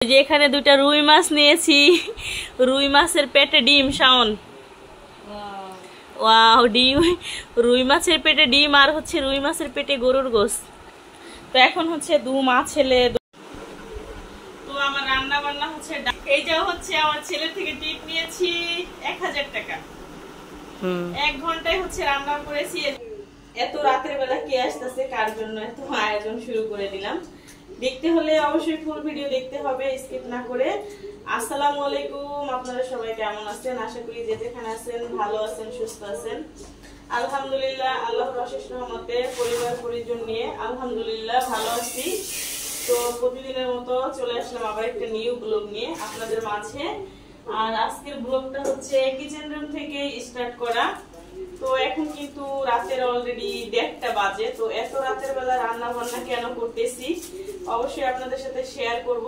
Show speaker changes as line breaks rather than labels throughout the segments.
যে এখানে দুটা রুই মাছ নিয়েছি, রুই মাছের পেটে ডিম। শাওন, ওয়াও, ডিম, রুই মাছের পেটে ডিম আর হচ্ছে রুই মাছের পেটে গরুর গোশত। তো এখন হচ্ছে দু মা ছেলে। তো আমার রান্না বান্না হচ্ছে, এইটা হচ্ছে আমার ছেলে থেকে টিপ নিয়েছি 1000 টাকা। 1 ঘন্টায় হচ্ছে রান্না করেছি। এত রাতের বেলা কে আসতেছে, কার জন্য এত আয়োজন শুরু করে দিলাম। দেখতে হলে অবশ্যই ফুল ভিডিও দেখতে হবে, স্কিপ না করে। আসসালামু আলাইকুম, আপনারা সবাই কেমন আছেন? আশা করি যে যেখানে আছেন ভালো আছেন, সুস্থ আছেন। আলহামদুলিল্লাহ, আল্লাহর অশেষ রহমতে পরিবার পরিজন নিয়ে আলহামদুলিল্লাহ ভালো আছি। তো প্রতিদিনের মতো চলে আসলাম আবার একটা নিউ ব্লগ নিয়ে আপনাদের মাঝে। আর আজকের ব্লগটা হচ্ছে কিচেন রুম থেকে স্টার্ট করা। তো এখন কিন্তু রাতের অলরেডি 1:30 বাজে। তো এত রাতের বেলা রান্না বান্না কেন করতেছি অবশ্যই আপনাদের সাথে শেয়ার করব।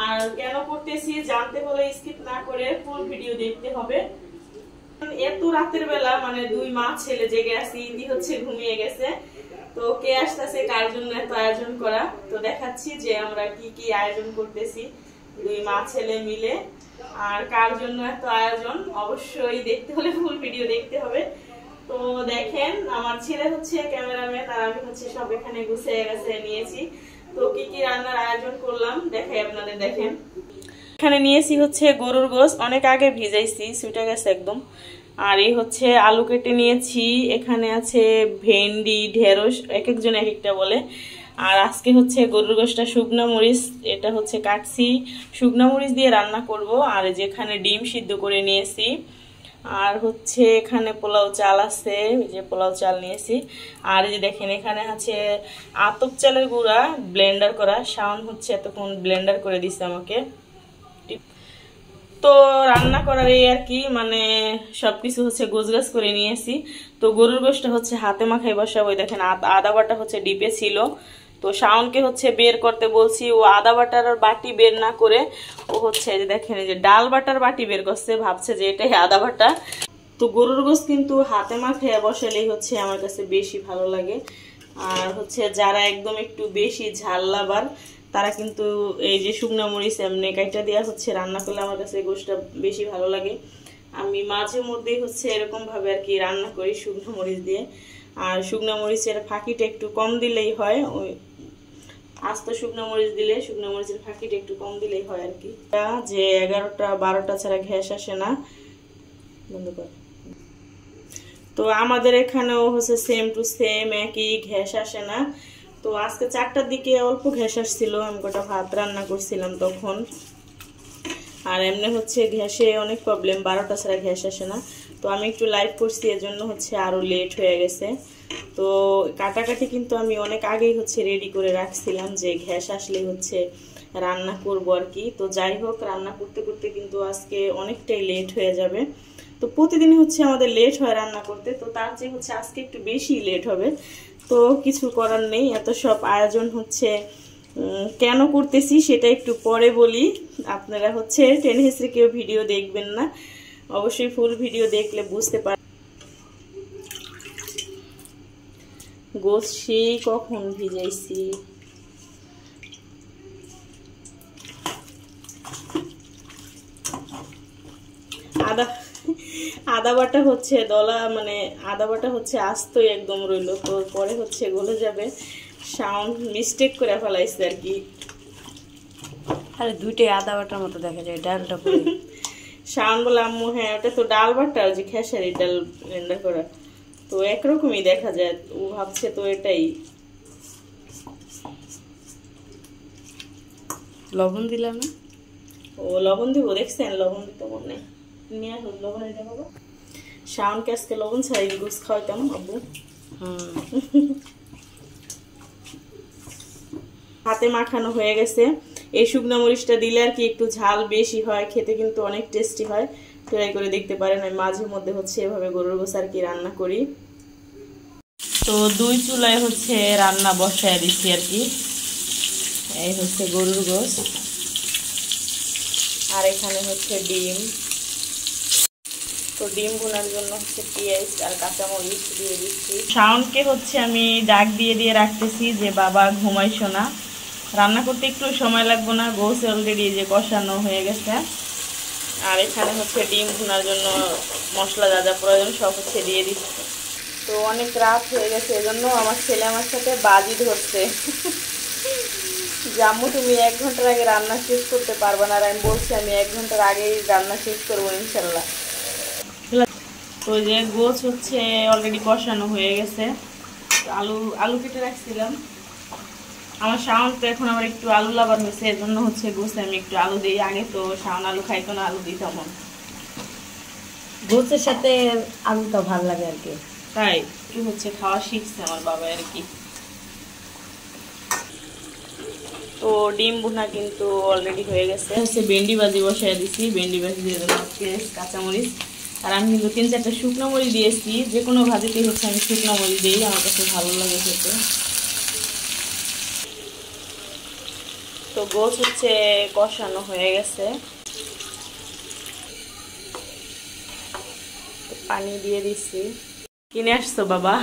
আর কেন করতেছি জানতে হলে স্কিপ না করে ফুল ভিডিও দেখতে হবে। এত রাতের বেলা মানে 2 মা ছেলে জেগে আছি, ইতি হচ্ছে ঘুমিয়ে গেছে। তো কে আসতেছে, কার জন্য এত আয়োজন করা, তো দেখাচ্ছি যে আমরা কি কি আয়োজন করতেছি 2 মা ছেলে মিলে। আর কার জন্য এত আয়োজন অবশ্যই দেখতে হলে ফুল ভিডিও দেখতে হবে। তো দেখেন, আমার ছেলে হচ্ছে ক্যামেরাম্যান আর আমি হচ্ছে সব এখানে গুছিয়ে গেছে নিয়েছি। তো কি কি রান্নার আয়োজন করলাম দেখাই আপনাদের। দেখেন, এখানে নিয়েছি হচ্ছে গরুর গোশত, অনেক আগে ভিজাইছি, ছুটে গেছে একদম। আর এই হচ্ছে আলু কেটে নিয়েছি, এখানে আছে ভেন্ডি, ঢেঁড়স, এক একজন এক একটা বলে। আর আজকে হচ্ছে গরুর গোশতটা শুকনা মরিচ, এটা হচ্ছে কাটছি, শুকনা মরিচ দিয়ে রান্না করব। আর যেখানে ডিম সিদ্ধ করে নিয়েছি। আর হচ্ছে এখানে পোলাও চাল আছে, যে পোলাও চাল নিয়েছি। আর এই যে দেখেন এখানে আছে আতপ চালের গুঁড়া, ব্লেন্ডার করা। শাওন হচ্ছে এতক্ষণ ব্লেন্ডার করে দিচ্ছে আমাকে। তো রান্না করার এই আর কি, মানে সবকিছু হচ্ছে গোছগাছ করে নিয়েছি। তো গরুর গোশতটা হচ্ছে হাতে মাখাই বসাবো। দেখেন আদা বাটা হচ্ছে ডিপে ছিল। তো শাওনকে হচ্ছে বের করতে বলছি, ও আদা বাটার বাটি বের না করে ও হচ্ছে যে দেখেন এই যে ডাল বাটার বাটি বের করছে, ভাবছে যে এটাই আদা বাটা। তো গরুর গোশত কিন্তু হাতে মাখাইয়া বসালেই হচ্ছে আমার কাছে বেশি ভালো লাগে। আর হচ্ছে যারা একদম একটু বেশি ঝাল লাভার তারা কিন্তু এই যে শুকনো মরিচ এমনি কাইটা দেওয়া হচ্ছে রান্না করলে আমার কাছে গোশতটা বেশি ভালো লাগে। আমি মাঝে মধ্যেই হচ্ছে এরকম ভাবে আর কি রান্না করি শুকনো মরিচ দিয়ে। আর শুকনো মরিচের ফাঁকিটা একটু কম দিলেই হয়, ওই আস্ত শুকনো মরিচ দিলে শুকনো মরিচের ফাঁকিটা একটু কম দিলেই হয় আর কি। যে 11টা 12টা ছাড়া গ্যাস আসে না, বন্ধ কর। তো আমাদের এখানেও হচ্ছে সেম টু সেম একই, গ্যাস আসে না। তো আজকে 4টার দিকে অল্প গ্যাস আসছিল, আমি গোটা ভাত রান্না করছিলাম তখন। আর এমনি হচ্ছে গ্যাসে অনেক প্রবলেম, 12টা ছাড়া গ্যাস আসে না। তো আমি একটু লাইভ করছি, এজন্য হচ্ছে আরো লেট হয়ে গেছে। তো কাটাকাটি কিন্তু আমি অনেক আগেই হচ্ছে রেডি করে রাখছিলাম যে গ্যাস আসলে হচ্ছে রান্না করব আর কি। তো যাই হোক, রান্না করতে করতে কিন্তু আজকে অনেকটাই লেট হয়ে যাবে। তো প্রতিদিনই হচ্ছে আমাদের লেট হয় রান্না করতে, তো তার চেয়ে হচ্ছে আজকে একটু বেশি লেট হবে। তো কিছু করার নেই, এত সব আয়োজন হচ্ছে কেন করতেছি সেটা একটু পরে বলি। আপনারা হচ্ছে টেনে হেসড়ে কেউ ভিডিও দেখবেন না, অবশ্যই ফুল ভিডিও দেখলে বুঝতে পার। গোশত সেই কখন ভিজাইছি, আদা বাটা হচ্ছে দলা, মানে আদা বাটা হচ্ছে আস্তই একদম রইলো। তো পরে হচ্ছে গলে যাবে, সাউন্ড মিস্টেক করে ফেলাইছে আর কি।
আরে দুইটাই আদা বাটার মতো দেখা যায়, ডালটা পুরো।
শাওন বলে আম্মু হ্যাঁ ওটা তো ডাল বাটা, যে খেসারি ডাল ব্লেন্ডার করা, তো একরকমই দেখা যায়। ও ভাবছে তো এটাই।
লবণ দিলাম না,
ও লবণ দিব, দেখছেন লবণ দিতে মনে নেই, নিয়ে আসুন লবণ এটা বাবা। শাওনকে আজকে লবণ ছাড়াই গোশত খাওয়াইতাম আব্বু। হাতে মাখানো হয়ে গেছে। এই শুকনো মরিচটা দিলে আর কি একটু ঝাল বেশি হয়, খেতে কিন্তু অনেক টেস্টি হয়। ট্রাই করে দেখতে পারেন। আমি মাঝে মধ্যে হচ্ছে এভাবে গরুর গোশত আর কি রান্না করি। তো 2 চুলায় হচ্ছে রান্না বসায় দিচ্ছি আর কি। এই হচ্ছে গরুর গোশত, আর এখানে হচ্ছে ডিম। তো ডিম ভুনার জন্য হচ্ছে পেঁয়াজ আর কাঁচামরিচ দিয়ে দিচ্ছি। শাওনকে হচ্ছে আমি ডাক দিয়ে দিয়ে রাখতেছি যে বাবা ঘুমাইছো না, রান্না করতে একটু সময় লাগবে না, গোস অলরেডি যে কষানো হয়ে গেছে। আর এখানে হচ্ছে ডিম ভুনার জন্য মশলা যা যা প্রয়োজন সব হচ্ছে দিয়ে দিচ্ছি। তো অনেক রাত হয়ে গেছে, এজন্য আমার ছেলে আমার সাথে বাজি ধরছে যে আম্মু তুমি 1 ঘন্টার আগে রান্না শেষ করতে পারবে না। আর আমি বলছি আমি 1 ঘন্টার আগেই রান্না শেষ করবো ইনশাল্লাহ। তো যে গোছ হচ্ছে অলরেডি কষানো হয়ে গেছে। আলু কেটে রাখছিলাম। আমার শাওন তো এখন আবার একটু আলু লাভার হয়েছে, এর জন্য হচ্ছে গোছে আমি একটু আলু দিই। আগে তো শাওন আলু খাইতো না, আলু দিতাম।
গোছের সাথে আলুটা ভালো লাগে আর কি,
তাই কি হচ্ছে খাওয়া শিখছে আমার বাবা আর কি। তো ডিম ভুনা কিন্তু অলরেডি হয়ে গেছে। হচ্ছে ভেন্ডি ভাজি বসাই দিছি, ভেন্ডি ভাজি দিয়ে দিলাম পেঁয়াজ কাঁচামরিচ। আর আমি কিন্তু 3-4টা শুকনো মরিচ দিয়েছি। যে কোনো ভাজিতেই হচ্ছে আমি শুকনো মরিচ দিই, আমার কাছে ভালো লাগে খেতে। তো গোছ হচ্ছে কষানো হয়ে গেছে, পানি দিয়ে দিচ্ছি। কিনে আসছো বাবা?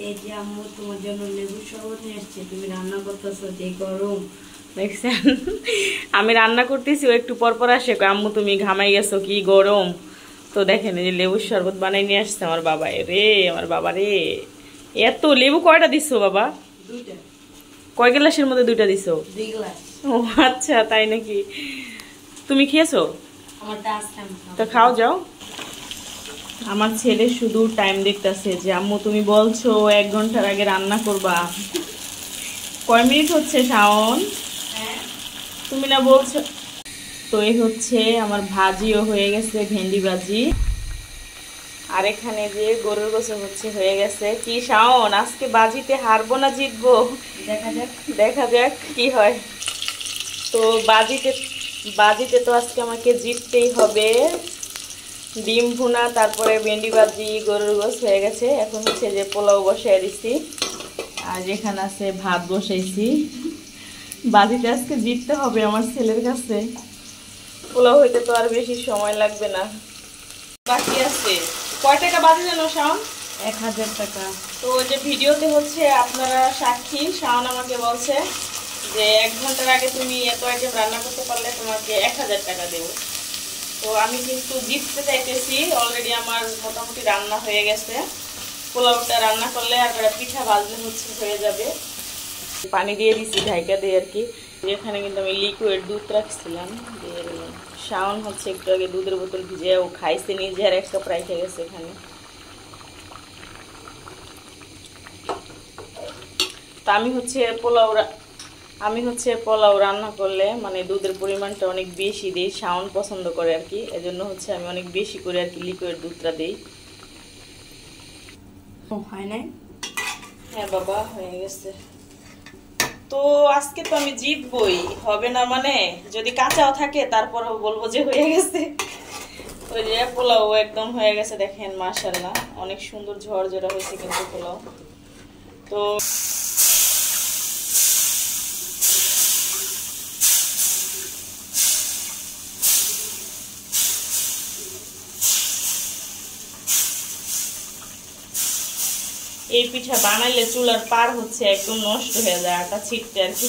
এই যে আম্মু তোমার জন্য লেবুর শরবত নিয়ে আসছে, তুমি রান্না করতেছো, যে গরম
দেখছেন আমি রান্না করতেছি, ও একটু পর পর আসে আম্মু তুমি ঘামাই গেছো কি গরম। তো দেখেন এই যে লেবুর শরবত বানাই নিয়ে আসছে আমার বাবা রে, আমার বাবা রে। এত লেবু কয়টা দিছো বাবা?
2টা।
কয় গ্লাসের মধ্যে 2টা দিছো?
2 গ্লাস।
ও আচ্ছা তাই নাকি। তুমি খেয়েছো?
আমারটা আসছে।
তো খাও যাও। আমার ছেলে শুধু টাইম দেখতেছে যে আম্মু তুমি বলছো 1 ঘন্টার আগে রান্না করবা। কয় মিনিট হচ্ছে শাওন? তুমি না বলছো। তো এই হচ্ছে আমার ভাজিও হয়ে গেছে, ভেন্ডি ভাজি। আর এখানে যে গরুর গোছ হচ্ছে হয়ে গেছে। কি শাওন আজকে বাজিতে হারবো না জিতবো?
দেখা যাক।
দেখা যাক কি হয়। তো বাজিতে তো আজকে আমাকে জিততেই হবে। ডিম ভুনা, তারপরে ভেন্ডি ভাজি, গরুর গোছ হয়ে গেছে। এখন হচ্ছে যে পোলাও বসাই দিচ্ছি, আর যেখানে আছে ভাত বসাইছি। বাজিতে আজকে জিততে হবে আমার ছেলের কাছে। পোলাও হইতে তো আর বেশি সময় লাগবে না। বাকি আছে কয় টাকা বাজে জানো শাওন?
1000 টাকা।
তো ওই যে ভিডিওতে হচ্ছে আপনারা সাক্ষী, শাওন আমাকে বলছে যে 1 ঘন্টার আগে তুমি এত আইটেম রান্না করতে পারলে তোমাকে 1000 টাকা দেবো। তো আমি কিন্তু জিততে চাইতেছি। অলরেডি আমার মোটামুটি রান্না হয়ে গেছে। পোলাওটা রান্না করলে আর পিঠা ভাজলে হচ্ছে হয়ে যাবে। পানি দিয়ে দিচ্ছি ঢাইকা দিয়ে আর কি। এখানে কিন্তু আমি লিকুইড দুধ রাখছিলাম, দিয়ে দিলাম। শাওন হচ্ছে একটু আগে দুধের বোতল ভিজে ও খাইছে নিজে, আর 1 কাপ রাখে গেছে এখানে। তো আমি হচ্ছে পোলাও রান্না করলে মানে দুধের পরিমাণটা অনেক বেশি দিই, শাওন পছন্দ করে আর কি। এজন্য হচ্ছে আমি অনেক বেশি করে আর কি লিকুইড দুধটা দিই।
হয় নাই?
হ্যাঁ বাবা হয়ে গেছে। তো আজকে তো আমি জিতবই, হবে না মানে যদি কাঁচাও থাকে তারপরেও বলবো যে হয়ে গেছে। ওই যে পোলাও একদম হয়ে গেছে দেখেন, মাশাআল্লাহ অনেক সুন্দর ঝরঝরা হয়েছে কিন্তু পোলাও। তো এই পিঠা বানাইলে চুলার পার হচ্ছে একদম নষ্ট হয়ে যায়, আটা ছিটতে আর কি।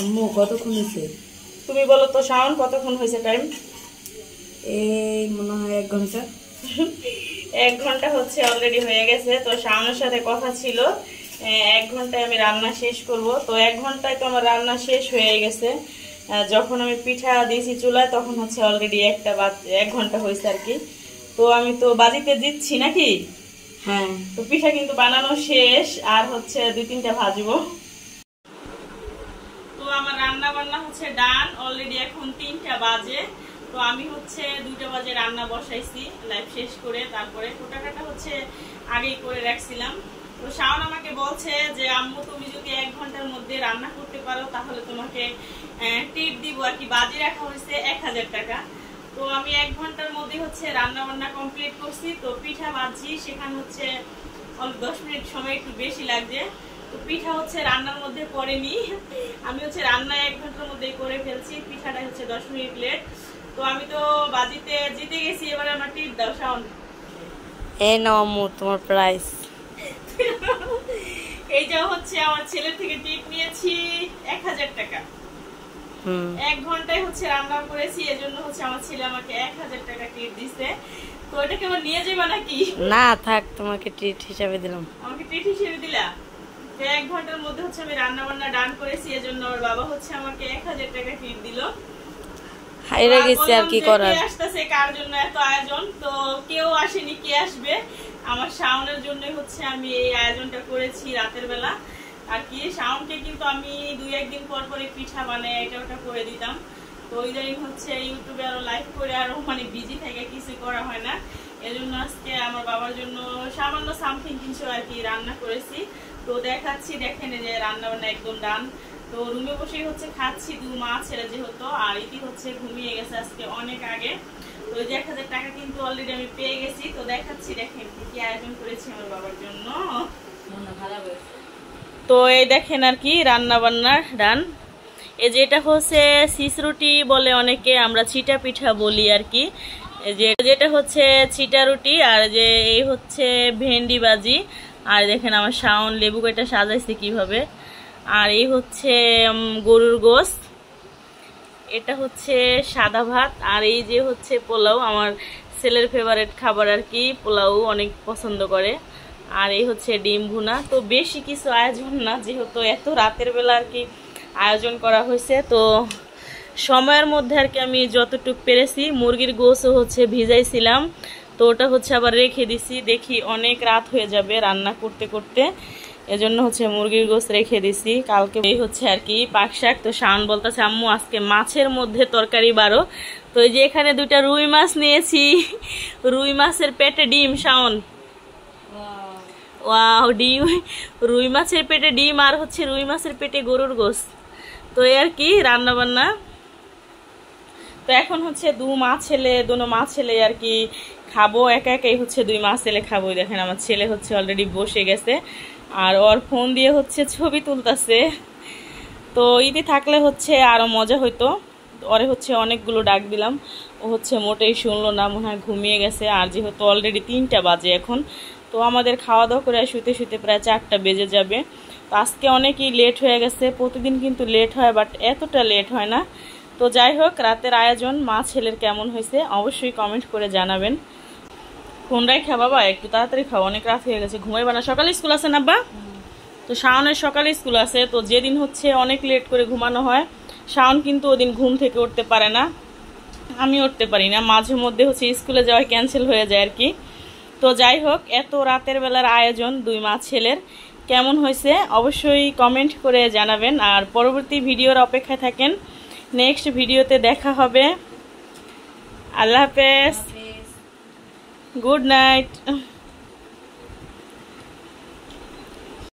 আম্মু কতক্ষণ হয়েছে?
তুমি বলো তো শাওন কতক্ষণ হয়েছে টাইম?
এই মনে হয় 1 ঘন্টা।
1 ঘন্টা হচ্ছে অলরেডি হয়ে গেছে। তো শাওনের সাথে কথা ছিল 1 ঘন্টায় আমি রান্না শেষ করব। তো 1 ঘন্টায় তো আমার রান্না শেষ হয়ে গেছে। যখন আমি পিঠা দিয়েছি চুলায় তখন হচ্ছে অলরেডি 1 ঘন্টা হয়েছে আর কি। তো আমি তো বাজিতে দিচ্ছি নাকি।
হ্যাঁ।
তো পিঠা কিন্তু বানানো শেষ, আর হচ্ছে 2-3টা ভাজবো। তো আমার রান্না বান্না হচ্ছে ডান অলরেডি। এখন 3টা বাজে। তো আমি হচ্ছে 2টা বাজে রান্না বসাইছি লাইভ শেষ করে। তারপরে কোটাকাটা হচ্ছে আগেই করে রাখছিলাম। তো শাওন আমাকে বলছে যে আম্মু তুমি যদি 1 ঘন্টার মধ্যে রান্না করতে পারো তাহলে তোমাকে টিপ দিব আর কি। বাজি রাখা হয়েছে 1000 টাকা। তো আমি 1 ঘন্টার মধ্যে হচ্ছে রান্না বান্না কমপ্লিট করছি। তো পিঠা ভাজি সেখানে হচ্ছে 10 মিনিট সময় একটু বেশি লাগছে। তো পিঠা হচ্ছে রান্নার মধ্যে পড়েনি, আমি হচ্ছে রান্না 1 ঘন্টার মধ্যেই করে ফেলছি। পিঠাটা হচ্ছে 10 মিনিট লেট। তো আমি তো বাজিতে জিতে গেছি, এবারে আমার টিপ দাও শাওন।
এই নাও আম্মু তোমার প্রাইস।
এই যে হচ্ছে আমার ছেলের থেকে টিপ নিয়েছি 1000 টাকা। 1 ঘন্টায় হচ্ছে রান্না করেছি, এজন্য হচ্ছে আমার ছেলে আমাকে 1000 টাকা টিপ দিছে। তো এটাকে আবার নিয়ে যাবা নাকি?
না থাক, তোমাকে ট্রিট হিসাবে দিলাম।
আমাকে ট্রিট হিসেবে দিলা? 1 ঘন্টার মধ্যে হচ্ছে আমি রান্না বান্না ডান করেছি, এজন্য ওর বাবা হচ্ছে আমাকে 1000 টাকা টিপ দিল।
হাইরা গেছে আর কি করার।
আসতেছে কার জন্য এত আয়োজন? তো কেউ আসেনি, কে আসবে? আমার শাওনের জন্য হচ্ছে আমি এই আয়োজনটা করেছি রাতের বেলা আর কি। শাওনকে কিন্তু আমি 2-1 দিন পর পরে পিঠা বানাই এটা ওটা করে দিতাম। তো ইদানিং হচ্ছে ইউটিউবে আরো লাইভ করে আরো মানে বিজি থেকে কিছু করা হয় না, এজন্য আজকে আমার বাবার জন্য সামান্য সামথিং কিছু আর কি রান্না করেছি। তো দেখাচ্ছি, দেখেন যে রান্না বান্না একদম ডান। তো রুমে বসেই হচ্ছে খাচ্ছি, 2 মা ছেলে যেহেতু, আর ইতি হচ্ছে ঘুমিয়ে গেছে আজকে অনেক আগে। তো 1000 টাকা কিন্তু অলরেডি আমি পেয়ে গেছি। তো দেখাচ্ছি, দেখেন কি আয়োজন করেছি আমার বাবার জন্য। তো এই দেখেন আর কি রান্না বান্নার ডান। এই যে এটা হচ্ছে সিস রুটি বলে অনেকে, আমরা চিটা পিঠা বলি আর কি। যেটা হচ্ছে চিটা রুটি, আর যে এই হচ্ছে ভেন্ডি ভাজি। আর দেখেন আমার শাওন লেবু কেটে সাজাইছে কিভাবে। আর এই হচ্ছে গরুর গোশত, এটা হচ্ছে সাদা ভাত। আর এই যে হচ্ছে পোলাও, আমার ছেলের ফেভারিট খাবার আর কি, পোলাও অনেক পছন্দ করে। আর এই হচ্ছে ডিম ভুনা। তো বেশি কিছু আয়োজন না, যেহেতু এত রাতের বেলা আর কি আয়োজন করা হয়েছে। তো সময়ের মধ্যে আর কি আমি যতটুকু পেরেছি। মুরগির গোশও হচ্ছে ভিজাইছিলাম, তো ওটা হচ্ছে আবার রেখে দিছি, দেখি অনেক রাত হয়ে যাবে রান্না করতে করতে, এজন্য হচ্ছে মুরগির গোশত রেখে দিছি কালকে। এই হচ্ছে আর কি পাক শাক। তো শাওন বলতেছে আম্মু আজকে মাছের মধ্যে তরকারি বারো। তো এই যে এখানে 2টা রুই মাছ নিয়েছি, রুই মাছের পেটে ডিম। শাওন ওয়াও, ডিম, রুই মাছের পেটে ডিম আর হচ্ছে রুই মাছের পেটে গরুর গোশত। তো এই আর কি রান্না বান্না। তো এখন হচ্ছে 2 মা ছেলে আর কি খাবো, একা একাই হচ্ছে 2 মা ছেলে খাবো। দেখেন আমার ছেলে হচ্ছে অলরেডি বসে গেছে, আর ওর ফোন দিয়ে হচ্ছে ছবি তুলতেছে। তো ইতি থাকলে হচ্ছে আরো মজা হইতো, ওরে হচ্ছে অনেকগুলো ডাক দিলাম, ও হচ্ছে মোটেই শুনলো না, মনে হয় ঘুমিয়ে গেছে। আর যেহেতু অলরেডি 3টা বাজে এখন, তো আমাদের খাওয়া দাওয়া করে শুতে শুতে প্রায় 4টা বেজে যাবে। তো আজকে অনেকই লেট হয়ে গেছে, প্রতিদিন কিন্তু লেট হয়, বাট এতটা লেট হয় না। তো যাই হোক, রাতের আয়োজন মা ছেলের কেমন হয়েছে অবশ্যই কমেন্ট করে জানাবেন। কোনটাই খাওয়া বাবা, একটু তাড়াতাড়ি খাও, অনেক রাত হয়ে গেছে, ঘুমাইবা না? সকালে স্কুল আছে না বা? তো শাওনের সকালে স্কুল আছে। তো যেদিন হচ্ছে অনেক লেট করে ঘুমানো হয়, শাওন কিন্তু ওদিন ঘুম থেকে উঠতে পারে না, আমি উঠতে পারি না, মাঝে মধ্যে হচ্ছে স্কুলে যাওয়া ক্যান্সেল হয়ে যায় আর কি। তো যাই হোক, এত রাতের বেলার আয়োজন 2 মা ছেলের কেমন হয়েছে অবশ্যই কমেন্ট করে জানাবেন। আর পরবর্তী ভিডিওর অপেক্ষায় থাকেন, নেক্সট ভিডিওতে দেখা হবে। আল্লাহ হাফেজ, গুড নাইট।